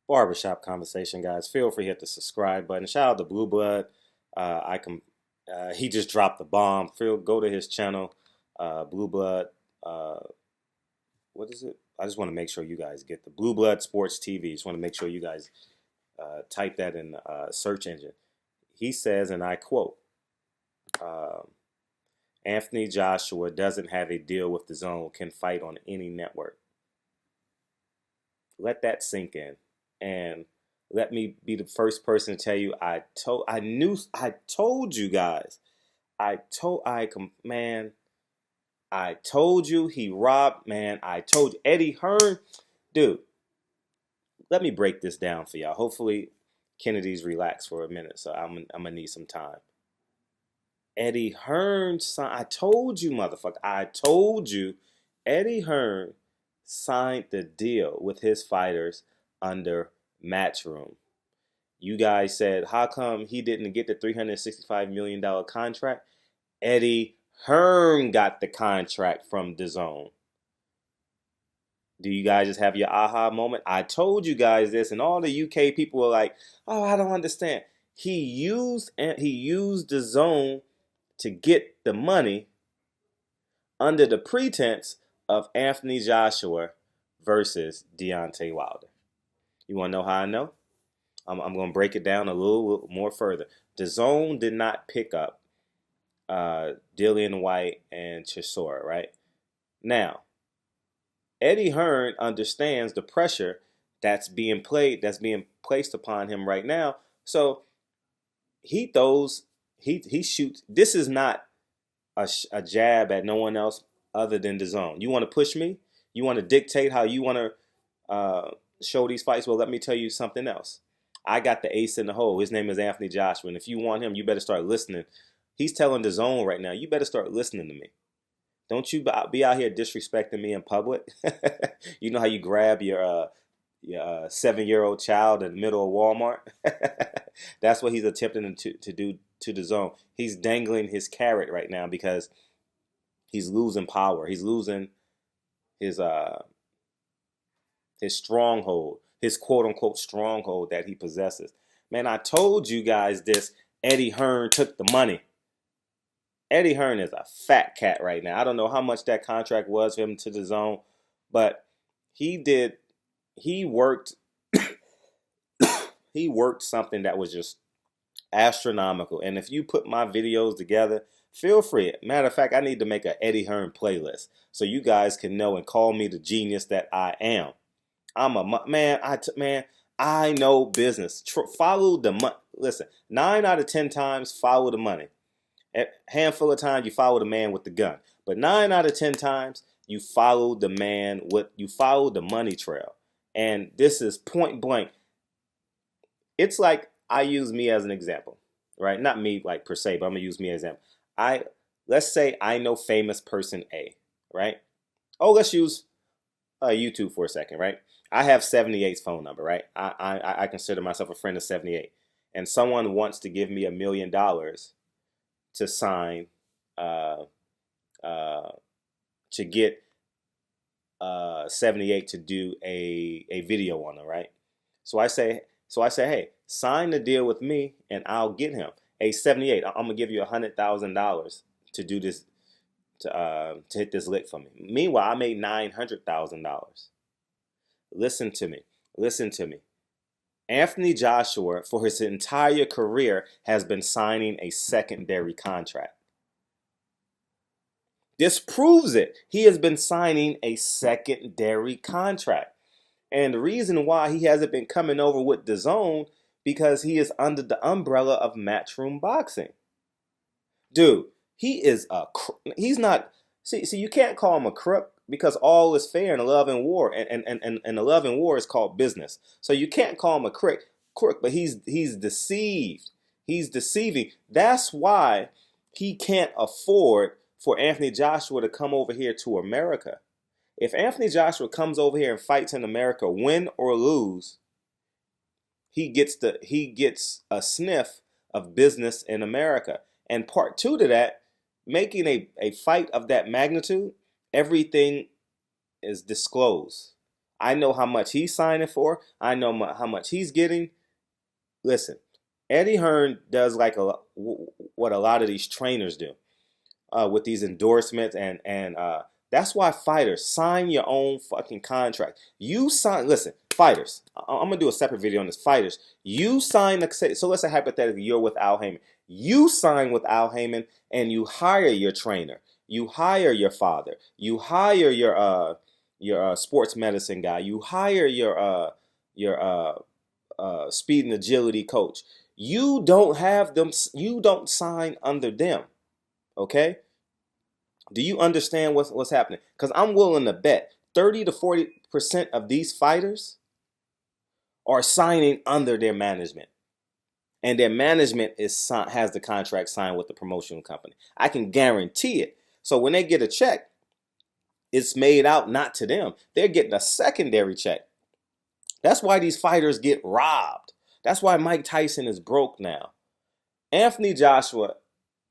barbershop conversation, guys. Feel free to hit the subscribe button. Shout out to Blue Blood. I can. He just dropped the bomb. Go to his channel, Blue Blood. Uh, what is it? I just want to make sure you guys get the Blue Blood Sports TV. Just want to make sure you guys type that in the search engine. He says, and I quote, uh, Anthony Joshua doesn't have a deal with DAZN, can fight on any network. Let that sink in. And let me be the first person to tell you, I told you guys. Man, I told you he robbed, man. I told you. Eddie Hearn, dude, let me break this down for y'all. Hopefully Kennedy's relaxed for a minute, so I'm gonna need some time. Eddie Hearn, I told you, motherfucker. I told you Eddie Hearn signed the deal with his fighters under Matchroom. You guys said, how come he didn't get the $365 million contract? Eddie Hearn got the contract from DAZN. Do you guys just have your aha moment? I told you guys this, and all the UK people were like, "Oh, I don't understand." He used DAZN to get the money under the pretense of Anthony Joshua versus Deontay Wilder. You want to know how I know? I'm going to break it down a little more further. DAZN did not pick up Dillian White and Chisora, right? Now, Eddie Hearn understands the pressure that's being placed upon him right now. So he shoots. This is not a jab at no one else other than DAZN. You want to push me? You want to dictate how you want to show these fights? Well, let me tell you something else. I got the ace in the hole. His name is Anthony Joshua. And if you want him, you better start listening. He's telling DAZN right now, you better start listening to me. Don't you be out here disrespecting me in public. You know how you grab your 7-year-old child in the middle of Walmart? That's what he's attempting to do to DAZN. He's dangling his carrot right now because he's losing power. He's losing his stronghold, his quote-unquote stronghold that he possesses. Man, I told you guys this. Eddie Hearn took the money. Eddie Hearn is a fat cat right now. I don't know how much that contract was for him to DAZN, but he worked he worked something that was just astronomical. And if you put my videos together, feel free. Matter of fact, I need to make an Eddie Hearn playlist so you guys can know and call me the genius that I am. I'm a man. I know business. Follow the money. Listen, 9 out of 10 times, follow the money. A handful of times you follow the man with the gun, but 9 out of 10 times you follow the money trail. And this is point blank. It's like I use me as an example, right? Not me like per se, but I'm gonna use me as an example. Let's say I know famous person A, right? Oh, let's use YouTube for a second, right? I have 78's phone number, right? I consider myself a friend of 78, and someone wants to give me $1 million to sign, to get 78 to do a video on them, right? So I say, hey, sign the deal with me, and I'll get him. Hey, 78, I'm gonna give you $100,000 to do this, to hit this lick for me. Meanwhile, I made $900,000. Listen to me. Anthony Joshua, for his entire career, has been signing a secondary contract. This proves it. He has been signing a secondary contract. And the reason why he hasn't been coming over with DAZN, because he is under the umbrella of Matchroom Boxing. Dude, he's not, see, you can't call him a crook because all is fair in a love and war. And a love and war is called business. So you can't call him a crook, but he's deceived. He's deceiving. That's why he can't afford for Anthony Joshua to come over here to America. If Anthony Joshua comes over here and fights in America, win or lose, he gets a sniff of business in America. And part two to that, making a fight of that magnitude, everything is disclosed. I know how much he's signing for. I know how much he's getting. Listen, Eddie Hearn does like what a lot of these trainers do with these endorsements, and that's why fighters sign your own fucking contract. You sign. Listen, fighters. I'm gonna do a separate video on this. Fighters, you sign. So let's say hypothetically you're with Al Heyman. You sign with Al Heyman, and you hire your trainer. You hire your father. You hire your sports medicine guy. You hire your speed and agility coach. You don't have them. You don't sign under them. Okay. Do you understand what's happening? Because I'm willing to bet 30 to 40% of these fighters are signing under their management, and their management has the contract signed with the promotional company. I can guarantee it. So when they get a check, it's made out not to them. They're getting a secondary check. That's why these fighters get robbed. That's why Mike Tyson is broke now. Anthony Joshua,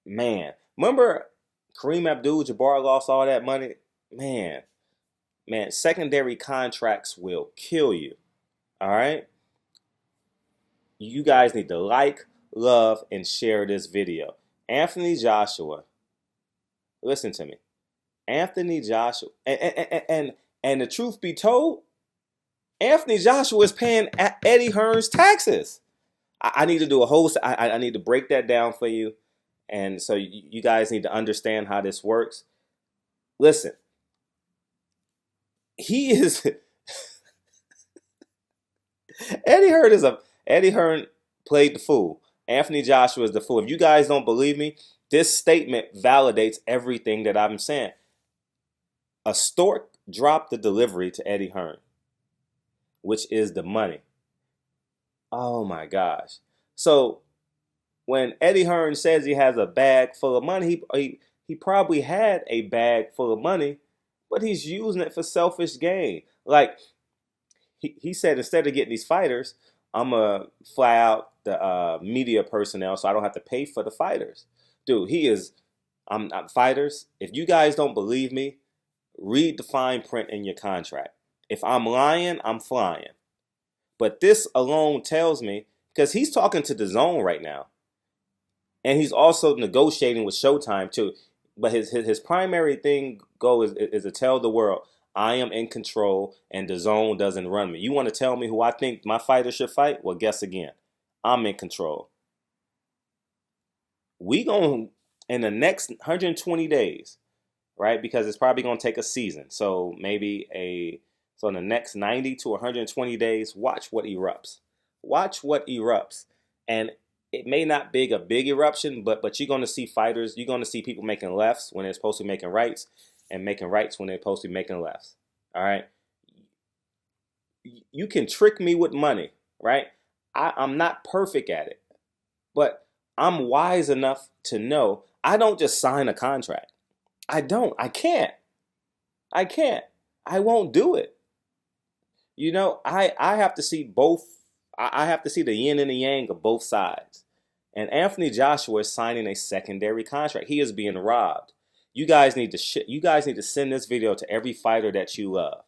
man, remember Kareem Abdul-Jabbar lost all that money? Man, secondary contracts will kill you. All right? You guys need to like, love, and share this video. Anthony Joshua, listen to me. Anthony Joshua, and the truth be told, Anthony Joshua is paying Eddie Hearn's taxes. I need to do a whole, I need to break that down for you. And so you guys need to understand how this works. Listen, he is Eddie Hearn played the fool. Anthony Joshua is the fool. If you guys don't believe me, this statement validates everything that I'm saying. A stork dropped the delivery to Eddie Hearn, which is the money. Oh my gosh. So when Eddie Hearn says he has a bag full of money, he probably had a bag full of money, but he's using it for selfish gain. Like he said, instead of getting these fighters, I'm going to fly out the media personnel so I don't have to pay for the fighters. Dude, I'm fighters. If you guys don't believe me, read the fine print in your contract. If I'm lying, I'm flying. But this alone tells me, because he's talking to DAZN right now, and he's also negotiating with Showtime too. But his primary goal is to tell the world, I am in control and DAZN doesn't run me. You want to tell me who I think my fighter should fight? Well, guess again. I'm in control. We going in the next 120 days, right? Because it's probably going to take a season. So so in the next 90 to 120 days, watch what erupts. Watch what erupts. And it may not be a big eruption, but you're going to see fighters, you're going to see people making lefts when they're supposed to be making rights, and making rights when they're supposed to be making lefts. All right? You can trick me with money, right? I'm not perfect at it, but I'm wise enough to know I don't just sign a contract. I don't. I can't. I won't do it. You know, I have to see both. I have to see the yin and the yang of both sides. And Anthony Joshua is signing a secondary contract. He is being robbed. You guys need to send this video to every fighter that you love.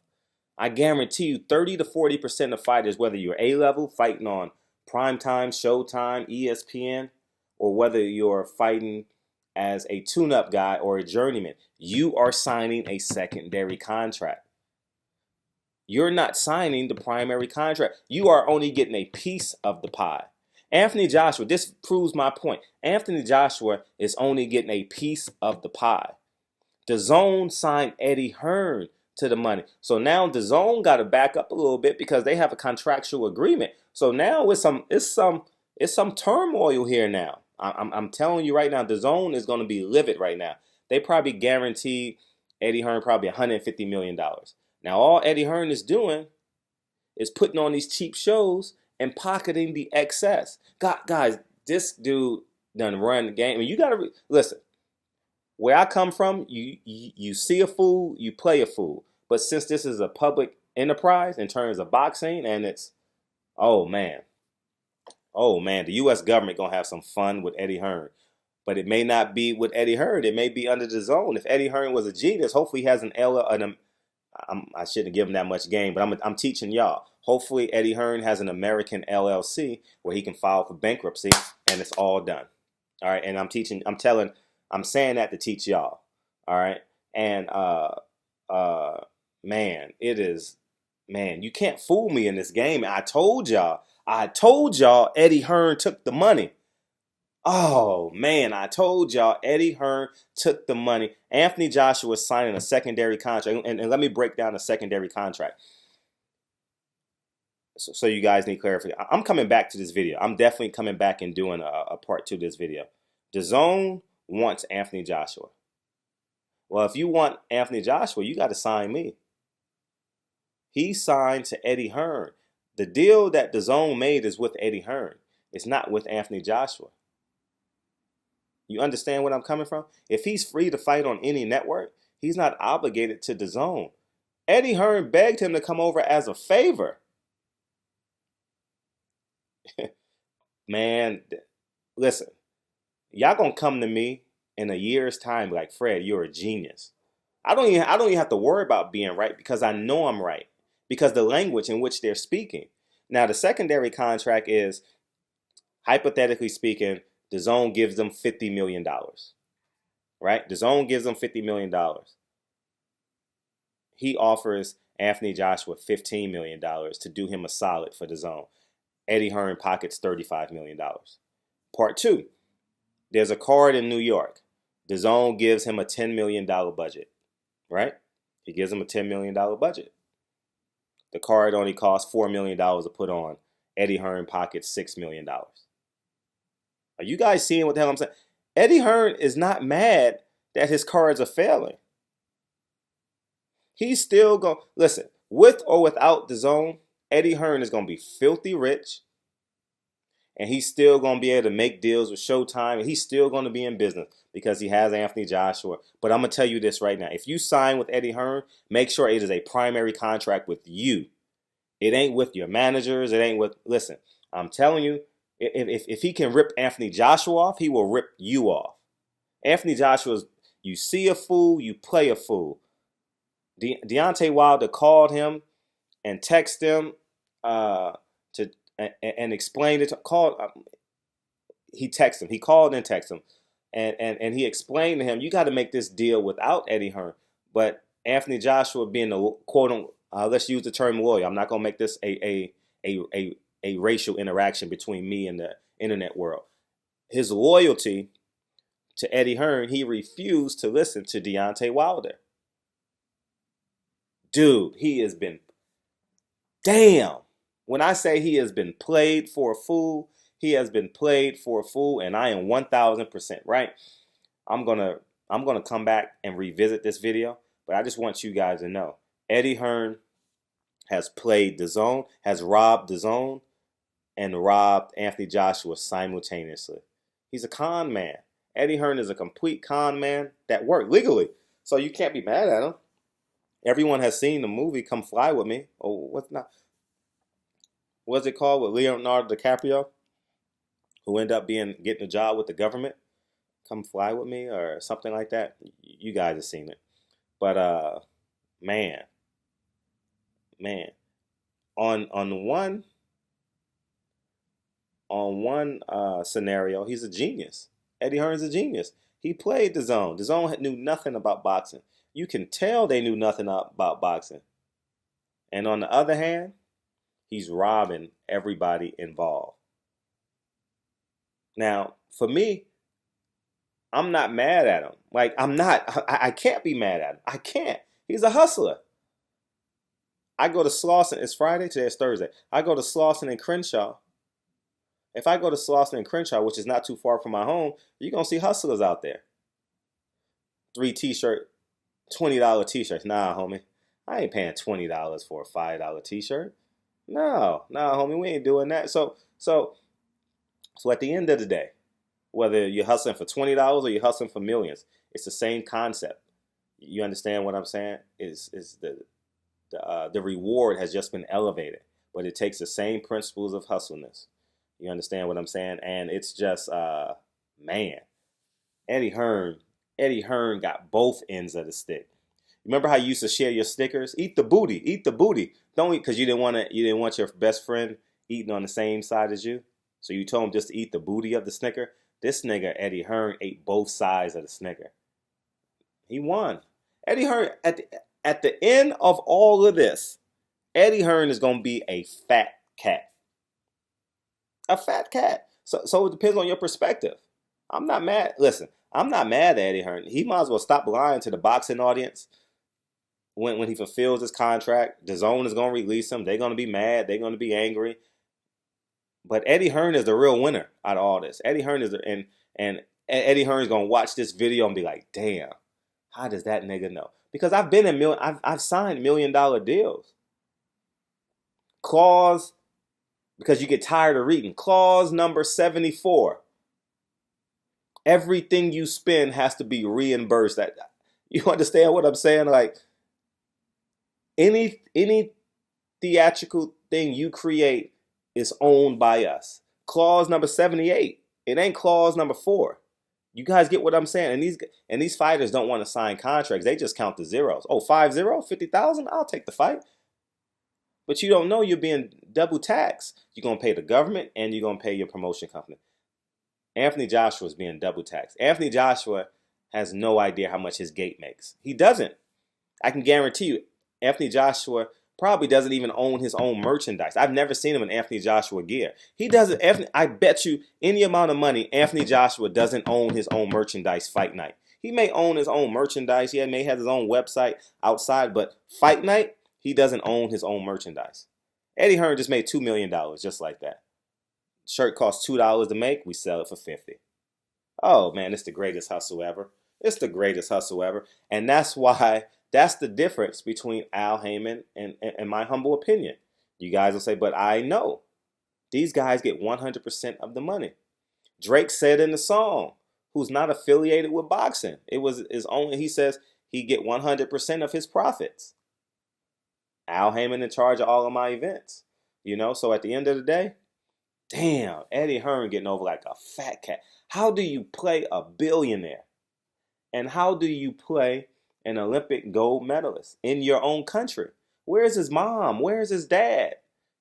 I guarantee you 30 to 40% of fighters, whether you're A-level fighting on Primetime, Showtime, ESPN, or whether you're fighting as a tune-up guy or a journeyman, you are signing a secondary contract. You're not signing the primary contract. You are only getting a piece of the pie. Anthony Joshua, this proves my point. Anthony Joshua is only getting a piece of the pie. DAZN signed Eddie Hearn to the money. So now DAZN got to back up a little bit because they have a contractual agreement. So now it's some turmoil here now. I'm telling you right now, DAZN is going to be livid right now. They probably guaranteed Eddie Hearn probably $150 million. Now all Eddie Hearn is doing is putting on these cheap shows and pocketing the excess. Guys, this dude done run the game. I mean, you got to listen. Where I come from, you see a fool, you play a fool. But since this is a public enterprise in terms of boxing, and it's, oh man, the U.S. government gonna have some fun with Eddie Hearn. But it may not be with Eddie Hearn. It may be under DAZN. If Eddie Hearn was a genius, hopefully he has I shouldn't give him that much game, but I'm teaching y'all. Hopefully, Eddie Hearn has an American LLC where he can file for bankruptcy, and it's all done. All right, and I'm saying that to teach y'all. All right, and man, you can't fool me in this game. I told y'all, Eddie Hearn took the money. Oh man, I told y'all Eddie Hearn took the money. Anthony Joshua was signing a secondary contract, and let me break down the secondary contract. So you guys need clarification. I'm coming back to this video. I'm definitely coming back and doing a part 2 of this video. DAZN wants Anthony Joshua. Well, if you want Anthony Joshua, you got to sign me. He signed to Eddie Hearn. The deal that DAZN made is with Eddie Hearn. It's not with Anthony Joshua. You understand where I'm coming from? If he's free to fight on any network, he's not obligated to DAZN. Eddie Hearn begged him to come over as a favor. Man, listen, y'all gonna come to me in a year's time like, Fred, you're a genius. I don't even have to worry about being right because I know I'm right. Because the language in which they're speaking. Now, the secondary contract is, hypothetically speaking, DAZN gives them $50 million. Right? DAZN gives them $50 million. He offers Anthony Joshua $15 million to do him a solid for DAZN. Eddie Hearn pockets $35 million. Part 2, there's a card in New York. DAZN gives him a $10 million budget. Right? He gives him a $10 million budget. The card only costs $4 million to put on. Eddie Hearn pockets $6 million. Are you guys seeing what the hell I'm saying? Eddie Hearn is not mad that his cards are failing. He's still going, listen, with or without DAZN, Eddie Hearn is going to be filthy rich. And he's still going to be able to make deals with Showtime. And he's still going to be in business because he has Anthony Joshua. But I'm going to tell you this right now. If you sign with Eddie Hearn, make sure it is a primary contract with you. It ain't with your managers. It ain't with, listen, I'm telling you, if he can rip Anthony Joshua off, he will rip you off. Anthony Joshua's, you see a fool, you play a fool. Deontay Wilder called him and texted him and explained it. He texted him. He called and texted him. And he explained to him, you got to make this deal without Eddie Hearn. But Anthony Joshua being a quote, let's use the term lawyer. I'm not going to make this a racial interaction between me and the internet world. His loyalty to Eddie Hearn, he refused to listen to Deontay Wilder. Dude, he has been, damn. When I say he has been played for a fool, he has been played for a fool, and I am 1,000% right. I'm gonna come back and revisit this video, but I just want you guys to know, Eddie Hearn has played DAZN, has robbed DAZN, and robbed Anthony Joshua simultaneously. He's a con man. Eddie Hearn is a complete con man that worked legally, so you can't be mad at him. Everyone has seen the movie Come Fly With Me. Oh, what's it called with Leonardo DiCaprio, who ended up getting a job with the government? Come Fly With Me or something like that. You guys have seen it. But man, on one scenario, he's a genius. Eddie Hearn's a genius. He played DAZN. DAZN knew nothing about boxing. You can tell they knew nothing about boxing. And on the other hand, he's robbing everybody involved. Now, for me, I'm not mad at him. Like, I can't be mad at him. I can't. He's a hustler. I go to Slauson. It's Friday. Today is Thursday. I go to Slauson and Crenshaw. If I go to Slauson and Crenshaw, which is not too far from my home, you're going to see hustlers out there. 3 t-shirt, $20 t-shirts. Nah, homie. I ain't paying $20 for a $5 t-shirt. No, homie. We ain't doing that. So at the end of the day, whether you're hustling for $20 or you're hustling for millions, it's the same concept. You understand what I'm saying? Is the reward has just been elevated, but it takes the same principles of hustleness. You understand what I'm saying? And it's just man, Eddie Hearn got both ends of the stick. Remember how you used to share your Snickers? Eat the booty, eat the booty. Don't eat because you didn't want your best friend eating on the same side as you. So you told him just to eat the booty of the Snicker. This nigga Eddie Hearn ate both sides of the Snicker. He won. Eddie Hearn at the end of all of this, Eddie Hearn is gonna be a fat cat. A fat cat. So it depends on your perspective. I'm not mad. Listen, I'm not mad at Eddie Hearn. He might as well stop lying to the boxing audience when he fulfills his contract. DAZN is going to release him. They're going to be mad. They're going to be angry. But Eddie Hearn is the real winner out of all this. Eddie Hearn is and Eddie Hearn is going to watch this video and be like, damn, how does that nigga know? Because I've been in I've signed $1 million deals. Clause, because you get tired of reading. Clause number 74. Everything you spend has to be reimbursed. You understand what I'm saying? Like any theatrical thing you create is owned by us. Clause number 78. It ain't clause number 4. You guys get what I'm saying? And these fighters don't want to sign contracts. They just count the zeros. Oh, 5-0, 50,000. I'll take the fight. But you don't know you're being double taxed. You're gonna pay the government and you're gonna pay your promotion company. Anthony Joshua is being double taxed. Anthony Joshua has no idea how much his gate makes. He doesn't. I can guarantee you, Anthony Joshua probably doesn't even own his own merchandise. I've never seen him in Anthony Joshua gear. He doesn't. I bet you any amount of money, Anthony Joshua doesn't own his own merchandise fight night. He may own his own merchandise. He may have his own website outside, but fight night, he doesn't own his own merchandise. Eddie Hearn just made $2 million just like that. Shirt costs $2 to make. We sell it for $50. Oh, man, it's the greatest hustle ever. It's the greatest hustle ever. And that's why, that's the difference between Al Heyman and my humble opinion. You guys will say, but I know. These guys get 100% of the money. Drake said in the song, who's not affiliated with boxing. It was his own, he says he get 100% of his profits. Al Heyman in charge of all of my events. You know, so at the end of the day, damn, Eddie Hearn getting over like a fat cat. How do you play a billionaire? And how do you play an Olympic gold medalist in your own country? Where's his mom? Where's his dad?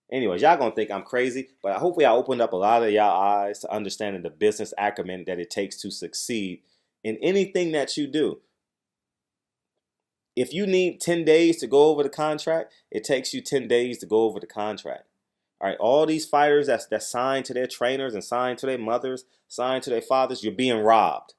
Anyways, y'all gonna think I'm crazy, but hopefully I opened up a lot of y'all eyes to understanding the business acumen that it takes to succeed in anything that you do. If you need 10 days to go over the contract, it takes you 10 days to go over the contract. All right, all these fighters that signed to their trainers and signed to their mothers, signed to their fathers, you're being robbed.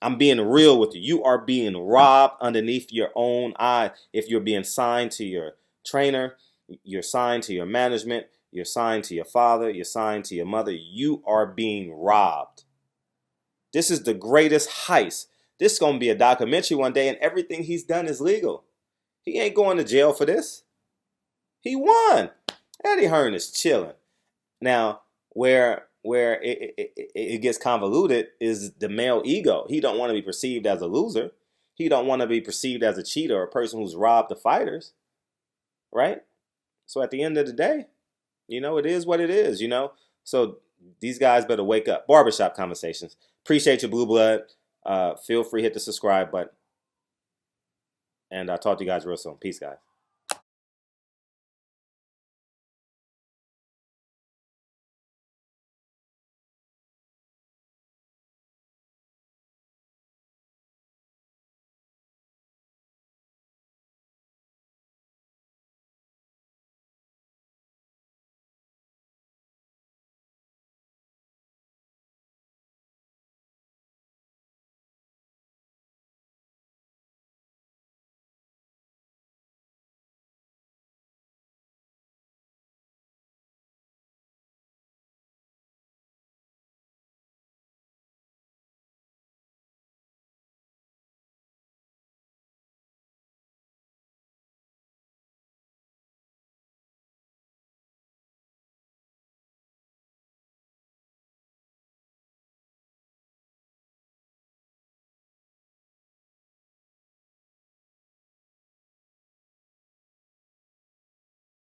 I'm being real with you. You are being robbed underneath your own eye. If you're being signed to your trainer, you're signed to your management, you're signed to your father, you're signed to your mother, you are being robbed. This is the greatest heist. This is going to be a documentary one day, and everything he's done is legal. He ain't going to jail for this. He won. Eddie Hearn is chilling. Now, where it gets convoluted is the male ego. He don't want to be perceived as a loser. He don't want to be perceived as a cheater or a person who's robbed the fighters, right? So at the end of the day, you know, it is what it is, you know. So these guys better wake up. Barbershop Conversations. Appreciate your blue blood. Feel free, hit the subscribe button. And I'll talk to you guys real soon. Peace, guys.